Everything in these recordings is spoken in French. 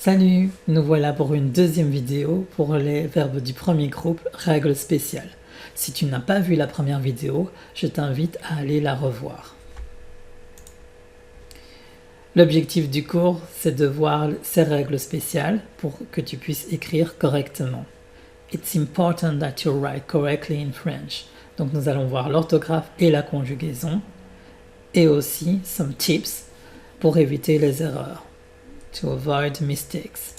Salut, nous voilà pour une deuxième vidéo pour les verbes du premier groupe, règles spéciales. Si tu n'as pas vu la première vidéo, je t'invite à aller la revoir. L'objectif du cours, c'est de voir ces règles spéciales pour que tu puisses écrire correctement. It's important that you write correctly in French. Donc nous allons voir l'orthographe et la conjugaison, et aussi some tips pour éviter les erreurs. To avoid mistakes.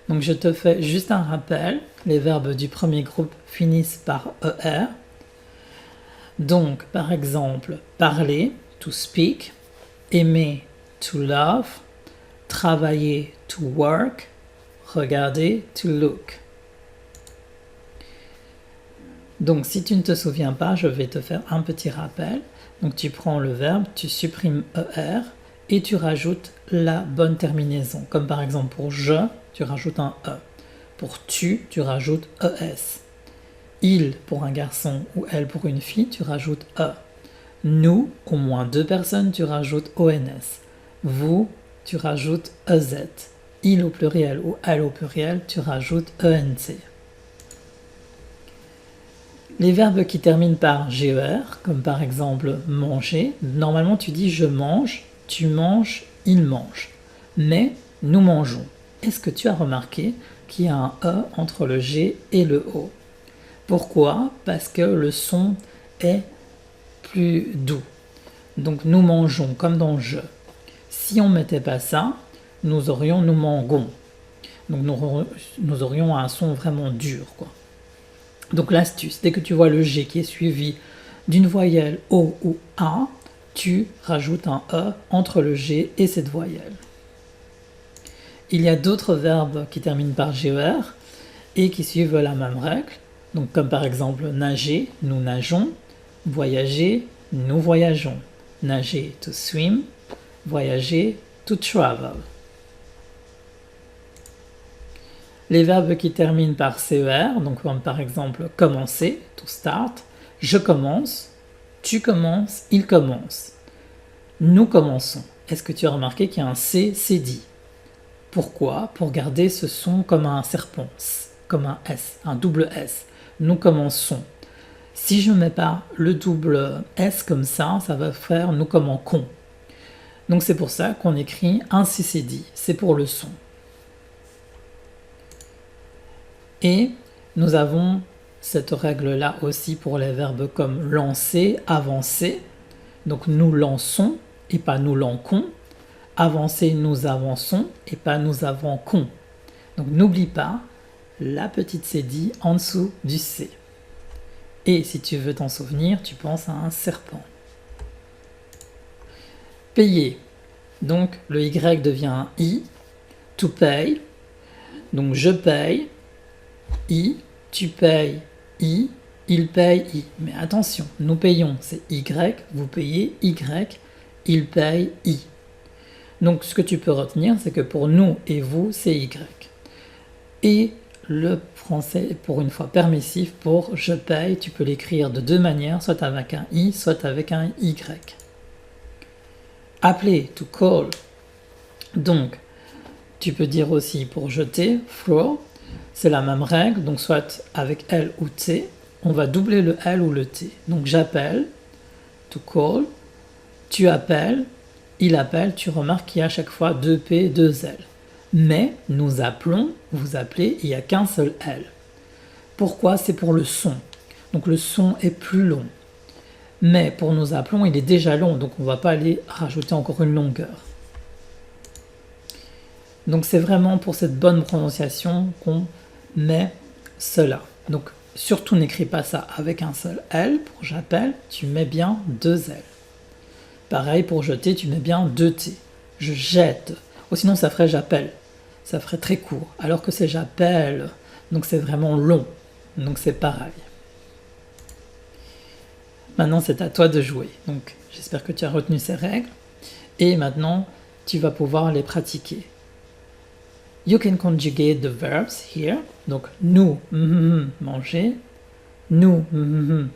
Donc je te fais juste un rappel, les verbes du premier groupe finissent par ER. Donc par exemple, parler, to speak, aimer, to love, travailler, to work, regarder, to look. Donc si tu ne te souviens pas, je vais te faire un petit rappel. Donc tu prends le verbe, tu supprimes ER, et tu rajoutes la bonne terminaison. Comme par exemple pour je, tu rajoutes un E. Pour tu rajoutes ES. Il pour un garçon ou elle pour une fille, tu rajoutes E. Nous, au moins deux personnes, tu rajoutes ONS. Vous, tu rajoutes EZ. Il au pluriel ou elle au pluriel, tu rajoutes ENT. Les verbes qui terminent par GER, comme par exemple manger, normalement tu dis je mange, tu manges, il mange. Mais nous mangeons. Est-ce que tu as remarqué qu'il y a un E entre le G et le O? Pourquoi? Parce que le son est plus doux. Donc nous mangeons comme dans je. Si on ne mettait pas ça, nous aurions nous mangons. Donc nous aurions un son vraiment dur, quoi. Donc l'astuce, dès que tu vois le G qui est suivi d'une voyelle O ou A, tu rajoutes un E entre le G et cette voyelle. Il y a d'autres verbes qui terminent par GER et qui suivent la même règle. Donc comme par exemple nager, nous nageons, voyager, nous voyageons. Nager, to swim, voyager, to travel. Les verbes qui terminent par CER, donc comme par exemple commencer, to start, je commence, tu commences, il commence. Nous commençons. Est-ce que tu as remarqué qu'il y a un C, c'est dit? Pourquoi? Pour garder ce son comme un serpent, comme un S, un double S. Nous commençons. Si je ne mets pas le double S comme ça va faire nous comme en con. Donc c'est pour ça qu'on écrit un C, c'est dit. C'est pour le son. Et nous avons cette règle-là aussi pour les verbes comme lancer, avancer. Donc nous lançons et pas nous lançons. Avancer, nous avançons et pas nous avançons. Donc n'oublie pas la petite cédille en dessous du C. Et si tu veux t'en souvenir, tu penses à un serpent. Payer. Donc le Y devient un I. To pay. Donc je paye. I, tu payes, I, il paye, I. Mais attention, nous payons, c'est Y, vous payez, Y, il paye, I. Donc ce que tu peux retenir, c'est que pour nous et vous, c'est Y. Et le français est pour une fois permissif pour je paye, tu peux l'écrire de deux manières, soit avec un I, soit avec un Y. Appeler, to call. Donc, tu peux dire aussi pour jeter, throw. C'est la même règle, donc soit avec L ou T, on va doubler le L ou le T. Donc j'appelle, to call, tu appelles, il appelle, tu remarques qu'il y a à chaque fois deux P, deux L. Mais nous appelons, vous appelez, il n'y a qu'un seul L. Pourquoi? C'est pour le son. Donc le son est plus long. Mais pour nous appelons, il est déjà long, donc on ne va pas aller rajouter encore une longueur. Donc c'est vraiment pour cette bonne prononciation qu'on met cela. Donc surtout n'écris pas ça avec un seul L. Pour j'appelle, tu mets bien deux L. Pareil pour jeter, tu mets bien deux T. Je jette. Ou sinon ça ferait j'appelle. Ça ferait très court. Alors que c'est j'appelle. Donc c'est vraiment long. Donc c'est pareil. Maintenant c'est à toi de jouer. Donc j'espère que tu as retenu ces règles. Et maintenant tu vas pouvoir les pratiquer. You can conjugate the verbs here. Donc, nous, manger. Nous,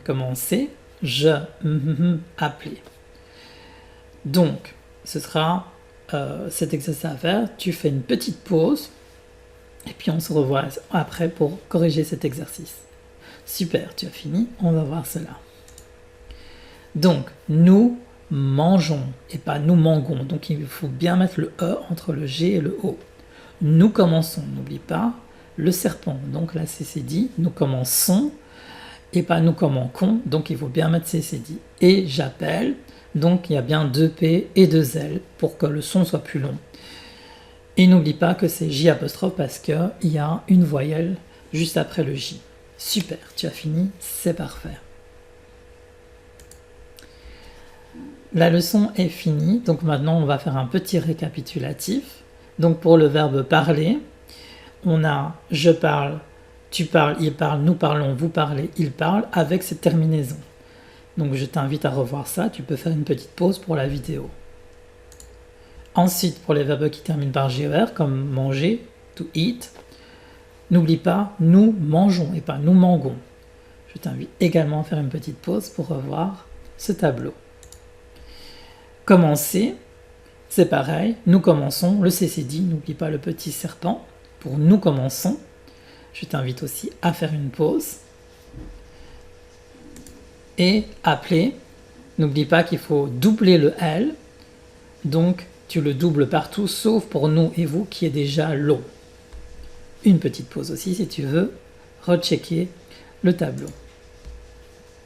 commencer. Je, appeler. Donc, ce sera cet exercice à faire, tu fais une petite pause et puis on se revoit après pour corriger cet exercice. Super, tu as fini, on va voir cela. Donc, nous mangeons et pas nous mangons. Donc, il faut bien mettre le E entre le G et le O. Nous commençons, n'oublie pas, le serpent. Donc là, c'est dit, nous commençons et pas nous commençons. Donc, il faut bien mettre c'est dit. Et j'appelle, donc il y a bien 2 P et 2 L pour que le son soit plus long. Et n'oublie pas que c'est J apostrophe parce qu'il y a une voyelle juste après le J. Super, tu as fini, c'est parfait. La leçon est finie, donc maintenant on va faire un petit récapitulatif. Donc pour le verbe parler, on a je parle, tu parles, il parle, nous parlons, vous parlez, il parle, avec cette terminaison. Donc je t'invite à revoir ça, tu peux faire une petite pause pour la vidéo. Ensuite, pour les verbes qui terminent par GER, comme manger, to eat, n'oublie pas, nous mangeons et pas nous mangons. Je t'invite également à faire une petite pause pour revoir ce tableau. Commencer, c'est pareil, nous commençons, le CC dit, n'oublie pas le petit serpent, pour nous commençons. Je t'invite aussi à faire une pause. Et appeler, n'oublie pas qu'il faut doubler le L, donc tu le doubles partout, sauf pour nous et vous qui est déjà l'eau. Une petite pause aussi si tu veux rechecker le tableau.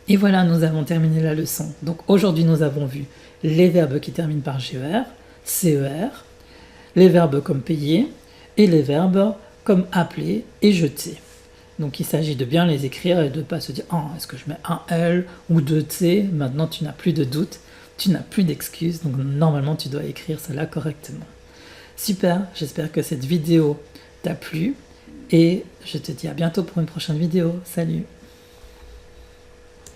Et voilà, nous avons terminé la leçon. Donc aujourd'hui, nous avons vu les verbes qui terminent par GER, CER, les verbes comme payer et les verbes comme appeler et jeter. Donc il s'agit de bien les écrire et de ne pas se dire « Oh, est-ce que je mets un L ou 2 T ?» Maintenant, tu n'as plus de doute, tu n'as plus d'excuses, donc normalement, tu dois écrire cela correctement. Super, j'espère que cette vidéo t'a plu et je te dis à bientôt pour une prochaine vidéo. Salut!